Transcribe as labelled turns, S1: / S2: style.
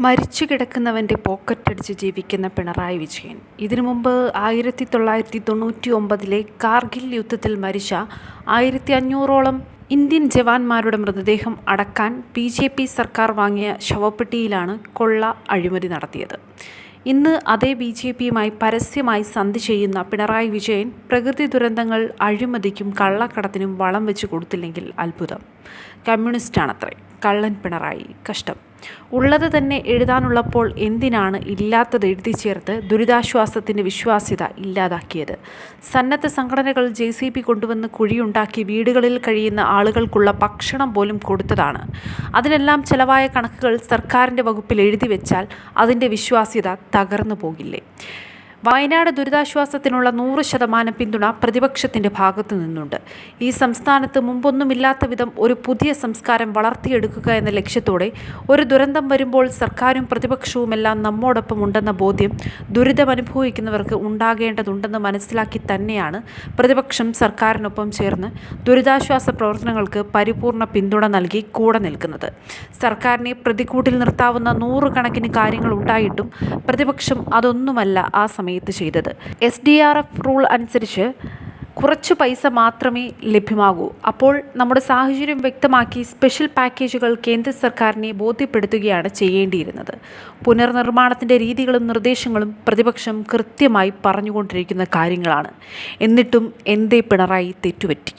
S1: മരിച്ചു കിടക്കുന്നവൻ്റെ പോക്കറ്റടിച്ച് ജീവിക്കുന്ന പിണറായി വിജയൻ. ഇതിനു മുമ്പ് 1999 കാർഗിൽ യുദ്ധത്തിൽ മരിച്ച 1500ഓളം ഇന്ത്യൻ ജവാന്മാരുടെ മൃതദേഹം അടക്കാൻ BJP സർക്കാർ വാങ്ങിയ ശവപ്പെട്ടിയിലാണ് കൊള്ള അഴിമതി നടത്തിയത്. ഇന്ന് അതേ BJPയുമായി പരസ്യമായി സന്ധി ചെയ്യുന്ന പിണറായി വിജയൻ പ്രകൃതി ദുരന്തങ്ങൾ അഴിമതിക്കും കള്ളക്കടത്തിനും വളം വെച്ച് കൊടുത്തില്ലെങ്കിൽ അത്ഭുതം. കമ്മ്യൂണിസ്റ്റാണത്രേ കള്ളൻ പിണറായി. കഷ്ടം. ഉള്ളത് തന്നെ എഴുതാനുള്ളപ്പോൾ എന്തിനാണ് ഇല്ലാത്തത് എഴുതി ചേർത്ത് ദുരിതാശ്വാസത്തിൻ്റെ വിശ്വാസ്യത ഇല്ലാതാക്കിയത്? സന്നദ്ധ സംഘടനകൾ JCB കൊണ്ടുവന്ന് കുഴിയുണ്ടാക്കി വീടുകളിൽ കഴിയുന്ന ആളുകൾക്കുള്ള ഭക്ഷണം പോലും കൊടുത്തതാണ്. അതിനെല്ലാം ചെലവായ കണക്കുകൾ സർക്കാരിൻ്റെ വകുപ്പിൽ എഴുതി വെച്ചാൽ അതിൻ്റെ വിശ്വാസ്യത തകർന്നു പോകില്ലേ? വയനാട് ദുരിതാശ്വാസത്തിനുള്ള 100% പിന്തുണ പ്രതിപക്ഷത്തിൻ്റെ ഭാഗത്തു നിന്നുണ്ട്. ഈ സംസ്ഥാനത്ത് മുമ്പൊന്നുമില്ലാത്ത വിധം ഒരു പുതിയ സംസ്കാരം വളർത്തിയെടുക്കുക എന്ന ലക്ഷ്യത്തോടെ ഒരു ദുരന്തം വരുമ്പോൾ സർക്കാരും പ്രതിപക്ഷവുമെല്ലാം നമ്മോടൊപ്പം ഉണ്ടെന്ന ബോധ്യം ദുരിതമനുഭവിക്കുന്നവർക്ക് ഉണ്ടാകേണ്ടതുണ്ടെന്ന് മനസ്സിലാക്കി തന്നെയാണ് പ്രതിപക്ഷം സർക്കാരിനൊപ്പം ചേർന്ന് ദുരിതാശ്വാസ പ്രവർത്തനങ്ങൾക്ക് പരിപൂർണ പിന്തുണ നൽകി കൂടെ നിൽക്കുന്നത്. സർക്കാരിനെ പ്രതിക്കൂട്ടിൽ നിർത്താവുന്ന 100 കണക്കിന് കാര്യങ്ങൾ ഉണ്ടായിട്ടും പ്രതിപക്ഷം അതൊന്നുമല്ല ആ സമയത്ത് ചെയ്തത്. SDRF റൂൾ അനുസരിച്ച് കുറച്ചു പൈസ മാത്രമേ ലഭ്യമാകൂ. അപ്പോൾ നമ്മുടെ സാഹചര്യം വ്യക്തമാക്കി സ്പെഷ്യൽ പാക്കേജുകൾ കേന്ദ്ര സർക്കാരിനെ ബോധ്യപ്പെടുത്തുകയാണ് ചെയ്യേണ്ടിയിരുന്നത്. പുനർനിർമ്മാണത്തിൻ്റെ രീതികളും നിർദ്ദേശങ്ങളും പ്രതിപക്ഷം കൃത്യമായി പറഞ്ഞുകൊണ്ടിരിക്കുന്ന കാര്യങ്ങളാണ്. എന്നിട്ടും എന്തേ പിണറായി തെറ്റുപറ്റി?